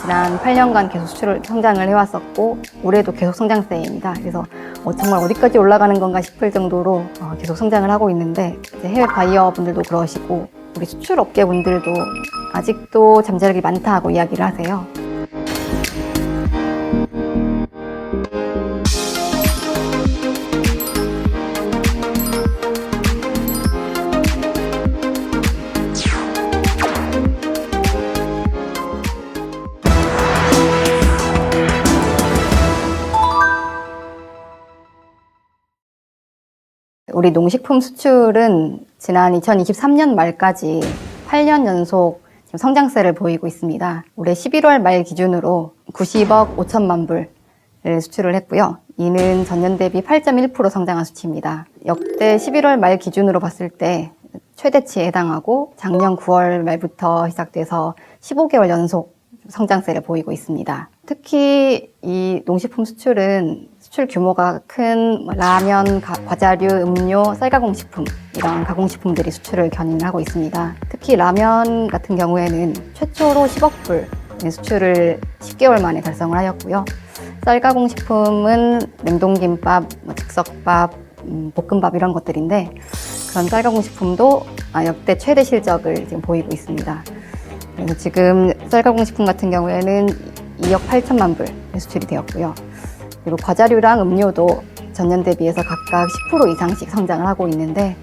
지난 8년간 계속 수출을 성장을 해왔었고 올해도 계속 성장세입니다. 그래서 정말 어디까지 올라가는 건가 싶을 정도로 계속 성장을 하고 있는데 이제 해외 바이어 분들도 그러시고 우리 수출 업계 분들도 아직도 잠재력이 많다고 이야기를 하세요. 우리 농식품 수출은 지난 2023년 말까지 8년 연속 지금 성장세를 보이고 있습니다. 올해 11월 말 기준으로 90억 5천만 불을 수출을 했고요. 이는 전년 대비 8.1% 성장한 수치입니다. 역대 11월 말 기준으로 봤을 때 최대치에 해당하고 작년 9월 말부터 시작돼서 15개월 연속 성장세를 보이고 있습니다. 특히 이 농식품 수출은 수출 규모가 큰 라면, 과자류, 음료, 쌀가공식품 이런 가공식품들이 수출을 견인하고 있습니다. 특히 라면 같은 경우에는 최초로 10억 불 수출을 10개월 만에 달성을 하였고요. 쌀가공식품은 냉동김밥, 즉석밥, 볶음밥 이런 것들인데 그런 쌀가공식품도 역대 최대 실적을 지금 보이고 있습니다. 그래서 지금 쌀가공식품 같은 경우에는 2억 8천만 불 수출이 되었고요. 그리고 과자류랑 음료도 전년 대비해서 각각 10% 이상씩 성장을 하고 있는데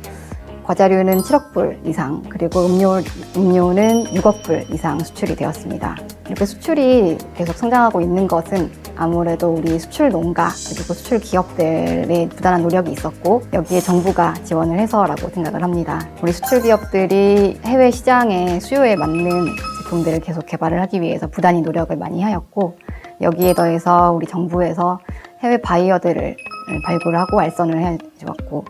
과자류는 7억 불 이상, 그리고 음료는 6억 불 이상 수출이 되었습니다. 이렇게 수출이 계속 성장하고 있는 것은 아무래도 우리 수출 농가 그리고 수출 기업들의 부단한 노력이 있었고 여기에 정부가 지원을 해서라고 생각을 합니다. 우리 수출 기업들이 해외 시장의 수요에 맞는 제품들을 계속 개발을 하기 위해서 부단히 노력을 많이 하였고 여기에 더해서 우리 정부에서 해외 바이어들을 발굴하고 알선을 해주었고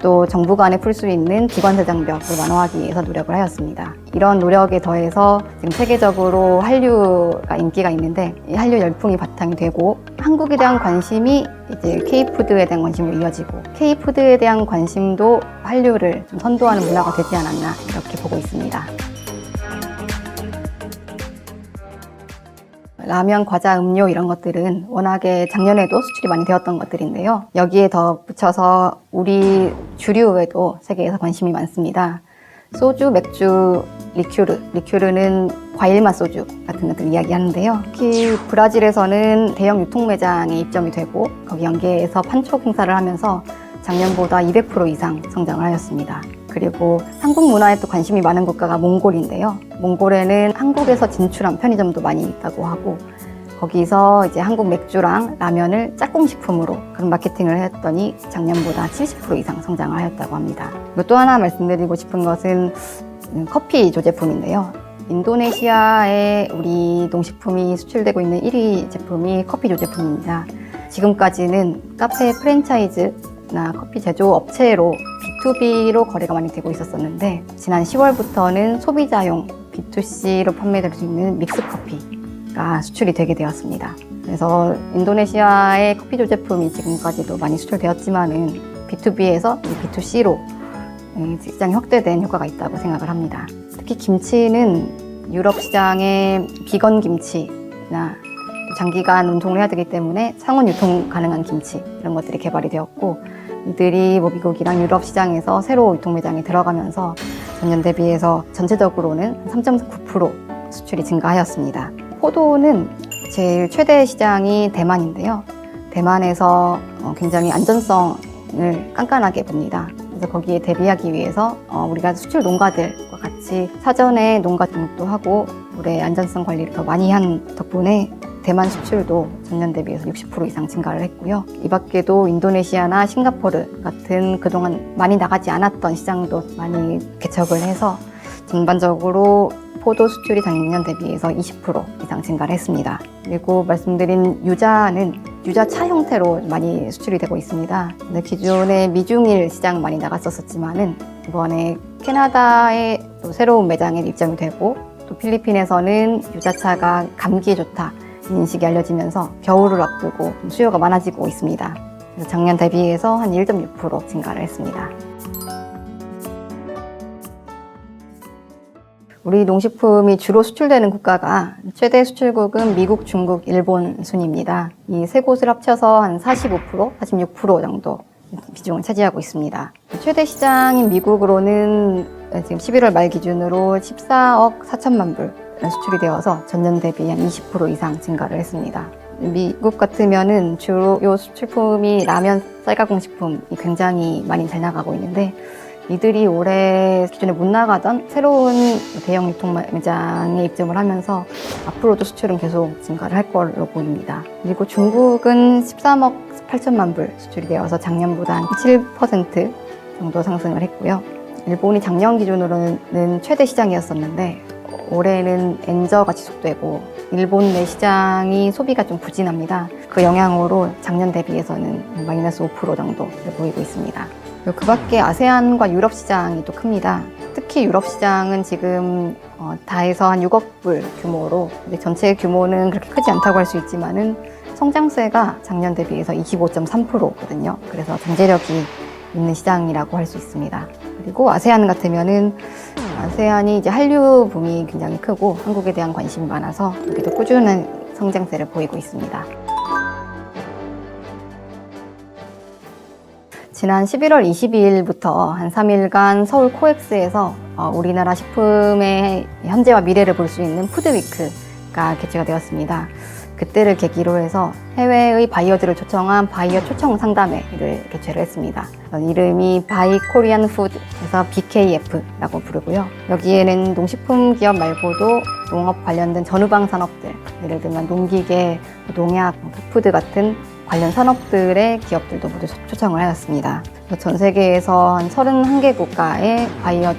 또 정부 간에 풀 수 있는 기관세 장벽을 완화하기 위해서 노력을 하였습니다. 이런 노력에 더해서 지금 세계적으로 한류가 인기가 있는데 이 한류 열풍이 바탕이 되고 한국에 대한 관심이 이제 K푸드에 대한 관심으로 이어지고 K푸드에 대한 관심도 한류를 좀 선도하는 문화가 되지 않았나 이렇게 보고 있습니다. 라면, 과자, 음료 이런 것들은 워낙에 작년에도 수출이 많이 되었던 것들인데요. 여기에 더 붙여서 우리 주류에도 세계에서 관심이 많습니다. 소주, 맥주, 리큐르는 과일맛 소주 같은 것들 이야기하는데요. 특히 브라질에서는 대형 유통매장에 입점이 되고 거기 연계해서 판촉 행사를 하면서 작년보다 200% 이상 성장을 하였습니다. 그리고 한국 문화에 또 관심이 많은 국가가 몽골인데요. 몽골에는 한국에서 진출한 편의점도 많이 있다고 하고 거기서 이제 한국 맥주랑 라면을 짝꿍식품으로 그런 마케팅을 했더니 작년보다 70% 이상 성장을 하였다고 합니다. 그리고 또 하나 말씀드리고 싶은 것은 커피 조제품인데요. 인도네시아에 우리 농식품이 수출되고 있는 1위 제품이 커피 조제품입니다. 지금까지는 카페 프랜차이즈나 커피 제조 업체로 B2B로 거래가 많이 되고 있었는데 지난 10월부터는 소비자용 B2C로 판매될 수 있는 믹스커피가 수출이 되게 되었습니다. 그래서 인도네시아의 커피 조제품이 지금까지도 많이 수출되었지만은 B2B에서 B2C로 시장이 확대된 효과가 있다고 생각을 합니다. 특히 김치는 유럽 시장에 비건 김치나 장기간 운송을 해야 되기 때문에 상온 유통 가능한 김치 이런 것들이 개발이 되었고 이들이 미국이랑 유럽 시장에서 새로 유통 매장에 들어가면서 전년 대비해서 전체적으로는 3.9% 수출이 증가하였습니다. 포도는 제일 최대 시장이 대만인데요. 대만에서 굉장히 안전성을 깐깐하게 봅니다. 그래서 거기에 대비하기 위해서 우리가 수출 농가들과 같이 사전에 농가 등록도 하고 물의 안전성 관리를 더 많이 한 덕분에 대만 수출도 전년 대비해서 60% 이상 증가를 했고요. 이 밖에도 인도네시아나 싱가포르 같은 그동안 많이 나가지 않았던 시장도 많이 개척을 해서 전반적으로 포도 수출이 작년 대비해서 20% 이상 증가를 했습니다. 그리고 말씀드린 유자는 유자차 형태로 많이 수출이 되고 있습니다. 근데 기존에 미중일 시장 많이 나갔었지만은 이번에 캐나다에 또 새로운 매장에 입점이 되고 또 필리핀에서는 유자차가 감기에 좋다 인식이 알려지면서 겨울을 앞두고 수요가 많아지고 있습니다. 그래서 작년 대비해서 한 1.6% 증가를 했습니다. 우리 농식품이 주로 수출되는 국가가 최대 수출국은 미국, 중국, 일본 순입니다. 이 세 곳을 합쳐서 한 45%, 46% 정도 비중을 차지하고 있습니다. 최대 시장인 미국으로는 지금 11월 말 기준으로 14억 4천만 불 수출이 되어서 전년 대비 한 20% 이상 증가를 했습니다. 미국 같으면은 주요 수출품이 라면, 쌀가공식품이 굉장히 많이 잘 나가고 있는데 이들이 올해 기존에 못 나가던 새로운 대형 유통 매장에 입점을 하면서 앞으로도 수출은 계속 증가를 할 걸로 보입니다. 그리고 중국은 13억 8천만 불 수출이 되어서 작년보다 한 7% 정도 상승을 했고요. 일본이 작년 기준으로는 최대 시장이었었는데 올해는 엔저가 지속되고 일본 내 시장이 소비가 좀 부진합니다. 그 영향으로 작년 대비해서는 마이너스 5% 정도 보이고 있습니다. 그 밖에 아세안과 유럽 시장이 또 큽니다. 특히 유럽 시장은 지금 다 해서 한 6억 불 규모로 전체 규모는 그렇게 크지 않다고 할 수 있지만은 성장세가 작년 대비해서 25.3%거든요. 그래서 잠재력이 있는 시장이라고 할 수 있습니다. 그리고 아세안 같으면은 아세안이 이제 한류 붐이 굉장히 크고 한국에 대한 관심이 많아서 여기도 꾸준한 성장세를 보이고 있습니다. 지난 11월 22일부터 한 3일간 서울 코엑스에서 우리나라 식품의 현재와 미래를 볼 수 있는 푸드위크가 개최가 되었습니다. 그때를 계기로 해서 해외의 바이어들을 초청한 바이어 초청 상담회를 개최를 했습니다. 이름이 바이 코리안 푸드에서 BKF라고 부르고요. 여기에는 농식품 기업 말고도 농업 관련된 전후방 산업들, 예를 들면 농기계, 농약, 푸드 같은 관련 산업들의 기업들도 모두 초청을 하였습니다. 전 세계에서 한 31개 국가의 바이어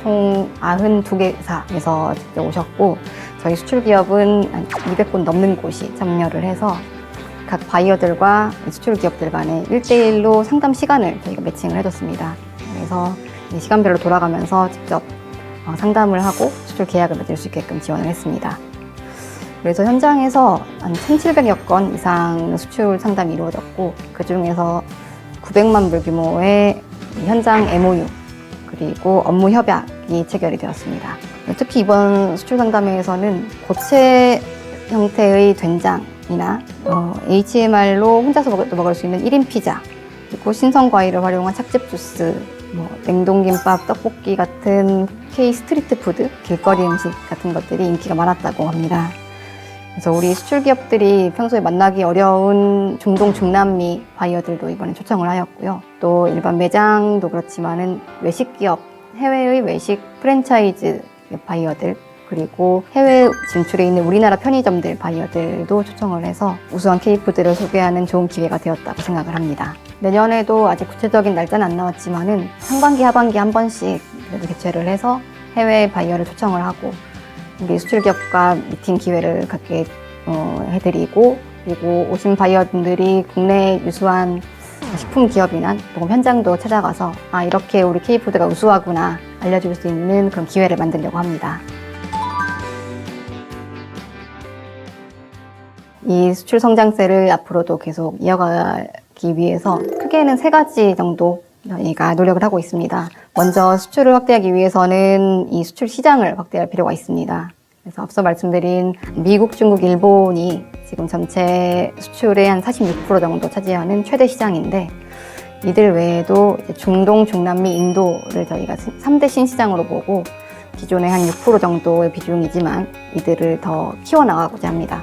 총 92개사에서 직접 오셨고 저희 수출 기업은 한 200곳 넘는 곳이 참여를 해서 각 바이어들과 수출 기업들 간에 1대1로 상담 시간을 저희가 매칭을 해줬습니다. 그래서 시간별로 돌아가면서 직접 상담을 하고 수출 계약을 맺을 수 있게끔 지원을 했습니다. 그래서 현장에서 한 1,700여 건 이상 수출 상담이 이루어졌고 그 중에서 900만 불 규모의 현장 MOU 그리고 업무 협약이 체결이 되었습니다. 특히 이번 수출 상담회에서는 고체 형태의 된장이나 HMR로 혼자서 먹을 수 있는 1인 피자 그리고 신선 과일을 활용한 착즙 주스 냉동김밥, 떡볶이 같은 K 스트리트 푸드, 길거리 음식 같은 것들이 인기가 많았다고 합니다. 그래서 우리 수출 기업들이 평소에 만나기 어려운 중동, 중남미 바이어들도 이번에 초청을 하였고요. 또 일반 매장도 그렇지만은 외식 기업, 해외의 외식 프랜차이즈 바이어들, 그리고 해외 진출에 있는 우리나라 편의점들 바이어들도 초청을 해서 우수한 K푸드를 소개하는 좋은 기회가 되었다고 생각을 합니다. 내년에도 아직 구체적인 날짜는 안 나왔지만은 상반기, 하반기 한 번씩 그래도 개최를 해서 해외 바이어를 초청을 하고 우리 수출 기업과 미팅 기회를 갖게 해드리고 그리고 오신 바이어분들이 국내 유수한 식품 기업이나 또는 현장도 찾아가서 이렇게 우리 K푸드가 우수하구나 알려줄 수 있는 그런 기회를 만들려고 합니다. 이 수출 성장세를 앞으로도 계속 이어가기 위해서 크게는 3가지 정도 저희가 노력을 하고 있습니다. 먼저 수출을 확대하기 위해서는 이 수출 시장을 확대할 필요가 있습니다. 그래서 앞서 말씀드린 미국, 중국, 일본이 지금 전체 수출의 한 46% 정도 차지하는 최대 시장인데 이들 외에도 중동, 중남미, 인도를 저희가 3대 신시장으로 보고 기존의 한 6% 정도의 비중이지만 이들을 더 키워나가고자 합니다.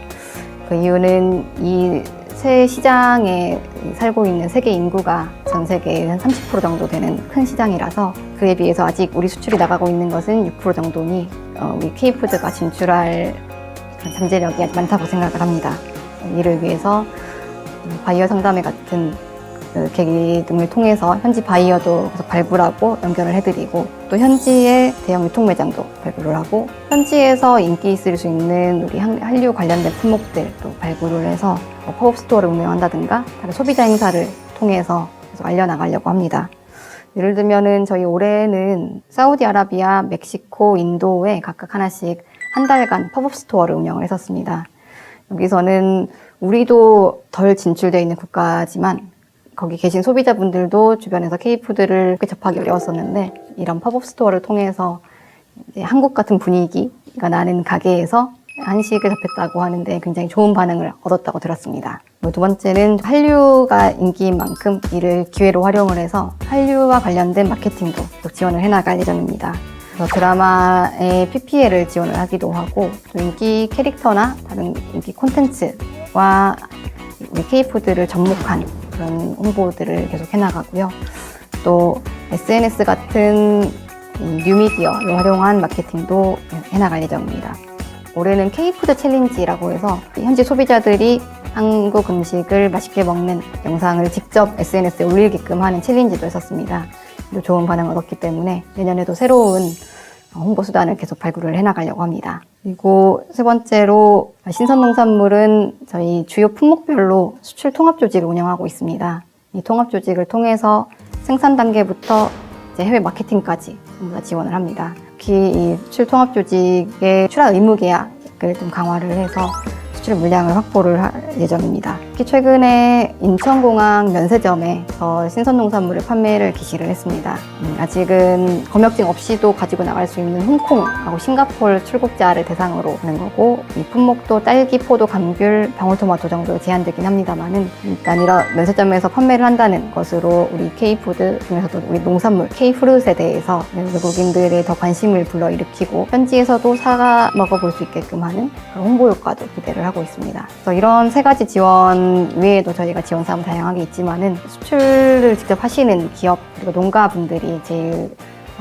그 이유는 이 새 시장에 살고 있는 세계 인구가 전 세계의 한 30% 정도 되는 큰 시장이라서 그에 비해서 아직 우리 수출이 나가고 있는 것은 6% 정도니 우리 K푸드가 진출할 잠재력이 아주 많다고 생각을 합니다. 이를 위해서 바이어 상담회 같은 계기 등을 통해서 현지 바이어도 계속 발굴하고 연결을 해드리고 또 현지의 대형 유통 매장도 발굴을 하고 현지에서 인기 있을 수 있는 우리 한류 관련된 품목들도 발굴을 해서 팝업 스토어를 운영한다든가 다른 소비자 행사를 통해서 계속 알려나가려고 합니다. 예를 들면은 저희 올해는 사우디아라비아, 멕시코, 인도에 각각 하나씩 한 달간 팝업 스토어를 운영을 했었습니다. 여기서는 우리도 덜 진출되어 있는 국가지만 거기 계신 소비자분들도 주변에서 K푸드를 쉽게 접하기 어려웠었는데 이런 팝업 스토어를 통해서 이제 한국 같은 분위기가 나는 가게에서 한식을 접했다고 하는데 굉장히 좋은 반응을 얻었다고 들었습니다. 두 번째는 한류가 인기인 만큼 이를 기회로 활용을 해서 한류와 관련된 마케팅도 지원을 해나갈 예정입니다. 그래서 드라마의 PPL을 지원을 하기도 하고 또 인기 캐릭터나 다른 인기 콘텐츠와 우리 K푸드를 접목한 그런 홍보들을 계속 해나가고요. 또 SNS 같은 뉴미디어를 활용한 마케팅도 해나갈 예정입니다. 올해는 K푸드 챌린지라고 해서 현지 소비자들이 한국 음식을 맛있게 먹는 영상을 직접 SNS에 올리게끔 하는 챌린지도 했었습니다. 좋은 반응을 얻었기 때문에 내년에도 새로운 홍보 수단을 계속 발굴을 해나가려고 합니다. 그리고 세 번째로 신선농산물은 저희 주요 품목별로 수출 통합 조직을 운영하고 있습니다. 이 통합 조직을 통해서 생산 단계부터 이제 해외 마케팅까지 전부 다 지원을 합니다. 특히 이 수출 통합 조직의 출하 의무 계약을 좀 강화를 해서 수출 물량을 확보를 할 예정입니다. 특히 최근에 인천공항 면세점에서 신선농산물을 판매를 개시를 했습니다. 아직은 검역증 없이도 가지고 나갈 수 있는 홍콩하고 싱가포르 출국자를 대상으로 하는 거고 이 품목도 딸기, 포도, 감귤, 방울토마토 정도로 제한되긴 합니다만은 일단 이런 면세점에서 판매를 한다는 것으로 우리 K푸드 중에서도 우리 농산물 K프루트에 대해서 외국인들의 더 관심을 불러일으키고 현지에서도 사 먹어볼 수 있게끔 하는 그런 홍보 효과도 기대를 하고 있습니다. 그래서 이런 세 가지 지원 외에도 저희가 지원 사항 다양하게 있지만은 수출을 직접 하시는 기업 그리고 농가분들이 제일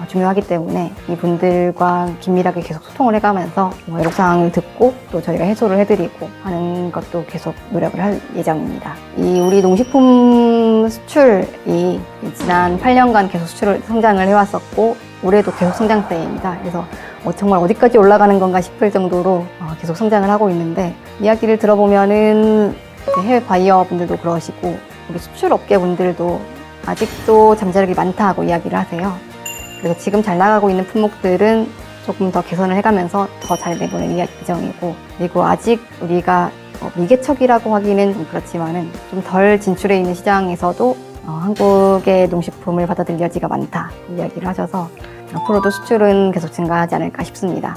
중요하기 때문에 이분들과 긴밀하게 계속 소통을 해가면서 애로사항을 듣고 또 저희가 해소를 해드리고 하는 것도 계속 노력을 할 예정입니다. 이 우리 농식품 수출이 지난 8년간 계속 수출을 성장을 해왔었고 올해도 계속 성장세입니다. 그래서 정말 어디까지 올라가는 건가 싶을 정도로 계속 성장을 하고 있는데 이야기를 들어보면은 해외 바이어 분들도 그러시고 우리 수출업계 분들도 아직도 잠재력이 많다고 이야기를 하세요. 그래서 지금 잘 나가고 있는 품목들은 조금 더 개선을 해가면서 더 잘 내보낼 예정이고 그리고 아직 우리가 미개척이라고 하기는 좀 그렇지만은 좀 덜 진출해 있는 시장에서도 한국의 농식품을 받아들일 여지가 많다 이야기를 하셔서 앞으로도 수출은 계속 증가하지 않을까 싶습니다.